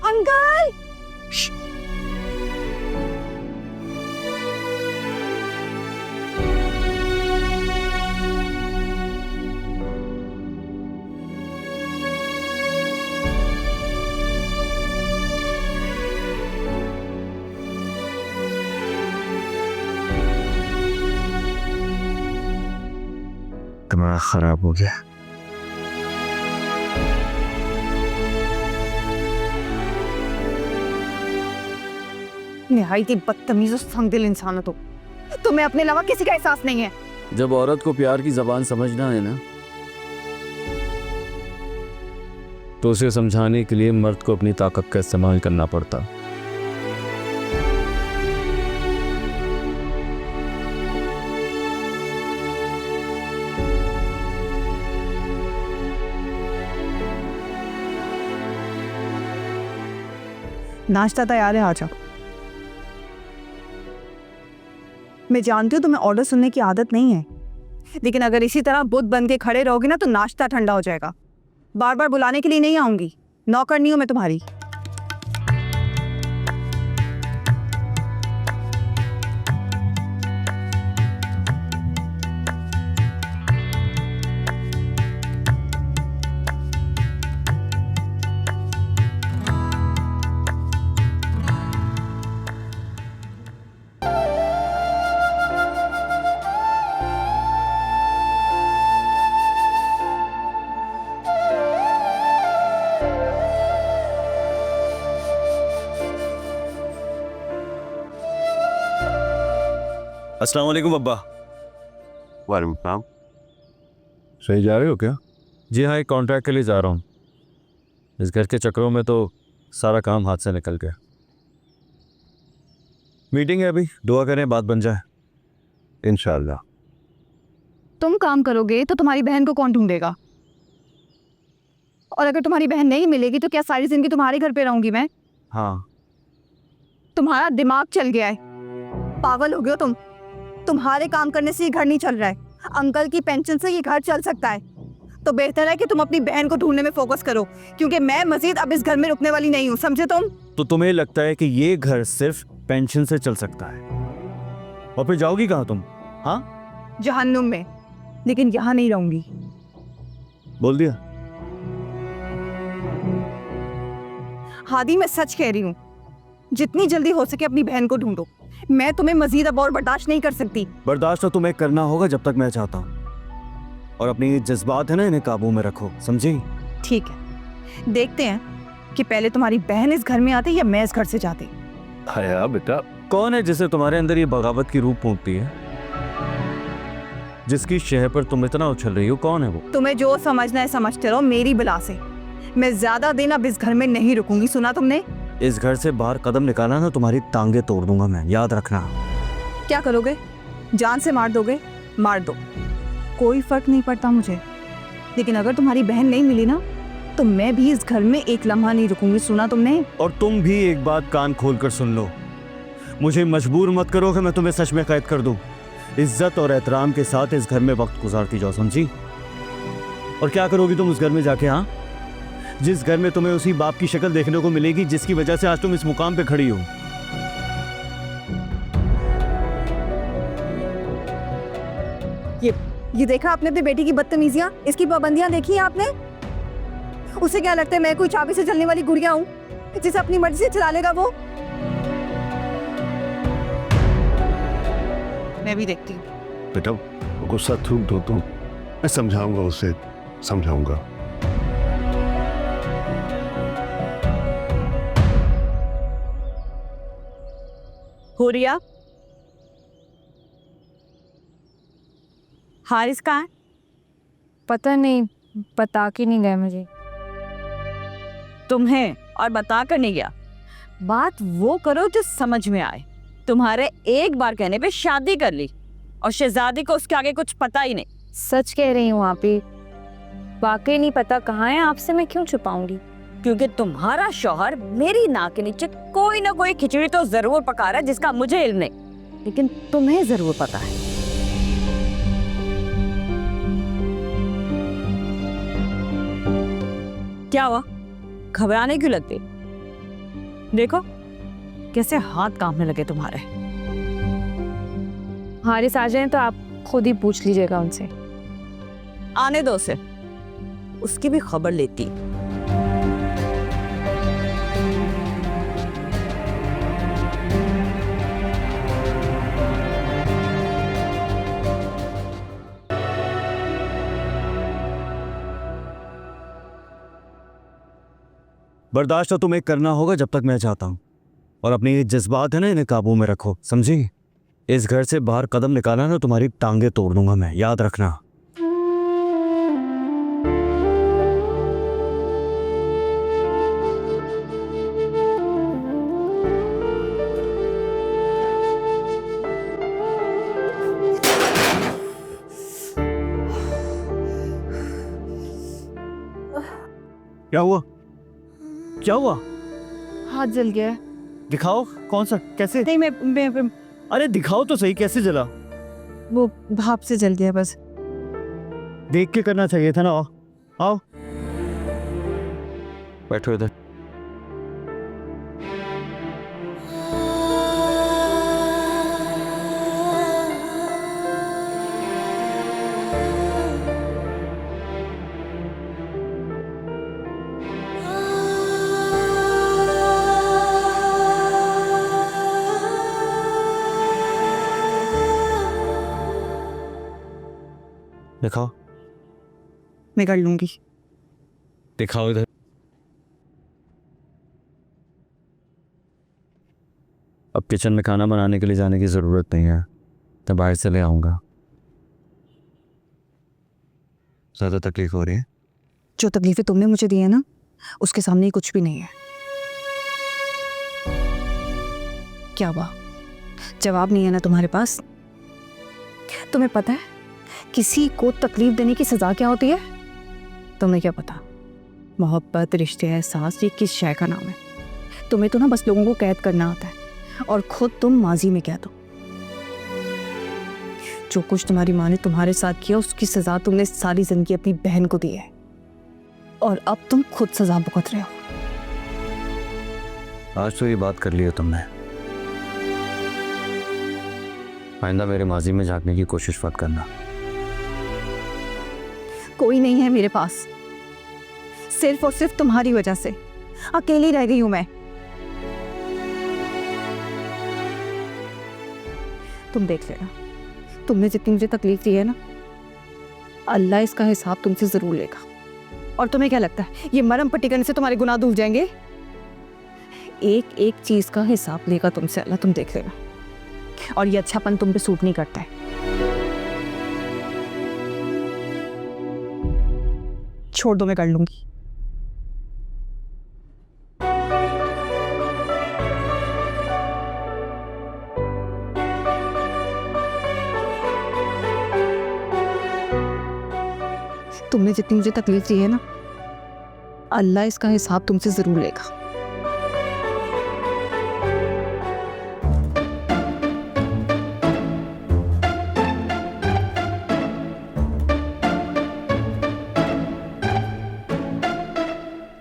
Uncle. दिमाग खराब हो गया। निहायती बदतमीज और संगदिल इंसान हो तुम्हें अपने अलावा किसी का एहसास नहीं है। जब औरत को प्यार की जबान समझना है ना, तो उसे समझाने के लिए मर्द को अपनी ताकत का इस्तेमाल करना पड़ता। नाश्ता तैयार है, आ जाओ। मैं जानती हूँ तुम्हें ऑर्डर सुनने की आदत नहीं है, लेकिन अगर इसी तरह बुत बन के खड़े रहोगे ना तो नाश्ता ठंडा हो जाएगा। बार बार बुलाने के लिए नहीं आऊंगी, नौकर नहीं हूं मैं तुम्हारी। अस्सलाम वालेकुम अब्बा। वालेकुम सलाम। सही जा रहे हो क्या? जी हाँ, एक कॉन्ट्रैक्ट के लिए जा रहा हूँ। इस घर के चक्करों में तो सारा काम हाथ से निकल गया। मीटिंग है अभी, दुआ करें बात बन जाए इंशाल्लाह। तुम काम करोगे तो तुम्हारी बहन को कौन ढूंढेगा? और अगर तुम्हारी बहन नहीं मिलेगी तो क्या सारी जिंदगी तुम्हारे घर पे रहूंगी मैं? हाँ। तुम्हारा दिमाग चल गया है, पागल हो गए हो तुम। तुम्हारे काम करने से ये घर नहीं चल रहा है। अंकल की पेंशन से ये घर चल सकता है, तो बेहतर है कि तुम अपनी बहन को ढूंढने में फोकस करो, क्योंकि मैं मजीद अब इस घर में रुकने वाली नहीं हूँ, समझे तुम? तो तुम्हें लगता है कि ये घर सिर्फ पेंशन से चल सकता है? और फिर जाओगी कहाँ तुम? हाँ, जहन्नुम में, लेकिन यहाँ नहीं रहूंगी। बोल दिया। हादी, मैं सच कह रही हूँ, जितनी जल्दी हो सके अपनी बहन को ढूंढो। मैं तुम्हें मजीद अब और बर्दाश्त नहीं कर सकती। बर्दाश्त तो तुम्हें करना होगा जब तक मैं चाहता हूँ, और अपनी ये जज्बात है ना, इन्हें काबू में रखो, समझी? ठीक है, देखते हैं कि पहले तुम्हारी बहन इस घर में आती या मैं इस घर से जाती। हया बेटा, कौन है जिसे तुम्हारे अंदर ये बगावत की रूह फूंकती है, जिसकी शह पर तुम इतना उछल रही हो? कौन है वो? तुम्हें जो समझना है समझते रहो, मेरी बला से मैं ज्यादा दिन अब इस घर में नहीं रुकूंगी, सुना तुमने? इस घर से बाहर कदम निकाला ना, तुम्हारी टांगे तोड़ दूंगा मैं, याद रखना। क्या करोगे? जान से मार दोगे? मार दो, कोई फर्क नहीं पड़ता मुझे, लेकिन अगर तुम्हारी बहन नहीं मिली ना तो मैं भी इस घर में एक लम्हा नहीं रुकूंगी, सुना तुमने? और तुम भी एक बात कान खोल कर सुन लो, मुझे मजबूर मत करो कि मैं तुम्हें सच में कैद कर दूं। इज्जत और एहतराम के साथ इस घर में वक्त गुजारती जाओ, समझी? और क्या करोगी तुम उस घर में जाके? हाँ, जिस घर में तुम्हें उसी बाप की शक्ल देखने को मिलेगी जिसकी वजह से आज तुम इस मुकाम पे खड़ी हो। ये देखा आपने अपनी बेटी की बदतमीजियां, इसकी पाबंदियां देखी हैं आपने? उसे क्या लगता है मैं कोई चाबी से चलने वाली गुड़िया हूँ जिसे अपनी मर्जी से चला लेगा वो? मैं भी देखती हूँ। बेटा गुस्सा थूक दो तुम, मैं समझाऊंगा उसे, समझाऊंगा। हुरिया, हारिस कहाँ है? पता नहीं, बता के नहीं गए मुझे। तुम्हें और बता कर नहीं गया। बात वो करो जो समझ में आए। तुम्हारे एक बार कहने पे शादी कर ली और शहजादी को उसके आगे कुछ पता ही नहीं। सच कह रही हूँ आप ही, वाकई नहीं पता कहाँ है। आपसे मैं क्यों छुपाऊंगी? क्योंकि तुम्हारा शौहर मेरी नाक के नीचे कोई ना कोई खिचड़ी तो जरूर पका रहा है जिसका मुझे इल्म नहीं, लेकिन तुम्हें जरूर पता है। क्या हुआ? घबराने क्यों लगते? देखो कैसे हाथ कांपने लगे तुम्हारे। हारिस आ जाए तो आप खुद ही पूछ लीजिएगा उनसे। आने दो उसे, उसकी भी खबर लेती। बर्दाश्त तो तुम्हें करना होगा जब तक मैं चाहता हूं, और अपने ये जज्बात है ना, इन्हें काबू में रखो, समझी? इस घर से बाहर कदम निकाला ना, तुम्हारी टांगे तोड़ दूंगा मैं, याद रखना। क्या हुआ? क्या हुआ? हाथ जल गया है। दिखाओ कौन सा, कैसे? नहीं मैं अरे दिखाओ तो सही, कैसे जला? वो भाप से जल गया बस। देख के करना चाहिए था ना। आओ आओ, बैठो इधर। दिखाओ। मैं कर लूंगी। दिखाओ इधर। अब किचन में खाना बनाने के लिए जाने की जरूरत नहीं है, मैं बाहर से ले आऊंगा। ज्यादा तकलीफ हो रही है? जो तकलीफें तुमने मुझे दी है ना, उसके सामने ही कुछ भी नहीं है। क्या हुआ? जवाब नहीं है ना तुम्हारे पास? तुम्हें पता है किसी को तकलीफ देने की सजा क्या होती है? तुम्हें क्या पता? मोहब्बत, रिश्ते, एहसास, ये किस शय का नाम है? तुम्हें तो ना बस लोगों को कैद करना आता है और खुद तुम माजी में कैद हो। जो कुछ तुम्हारी माँ ने तुम्हारे साथ किया उसकी सजा तुमने सारी जिंदगी अपनी बहन को दी है, और अब तुम खुद सजा भुगत रहे हो। आज तो ये बात कर ली है तुमने, आइंदा मेरे माजी में झांकने की कोशिश मत करना। कोई नहीं है मेरे पास, सिर्फ और सिर्फ तुम्हारी वजह से अकेली रह गई हूं मैं। तुम देख लेना, तुमने जितनी मुझे तकलीफ दी है ना, अल्लाह इसका हिसाब तुमसे जरूर लेगा। और तुम्हें क्या लगता है ये मरहम पट्टी करने से तुम्हारे गुनाह धुल जाएंगे? एक एक चीज का हिसाब लेगा तुमसे अल्लाह, तुम देख लेना। और ये अच्छापन तुम पे सूट नहीं करता है। छोड़ दो, मैं कर लूंगी। तुमने जितनी मुझे तकलीफ दी है ना, अल्लाह इसका हिसाब तुमसे जरूर लेगा।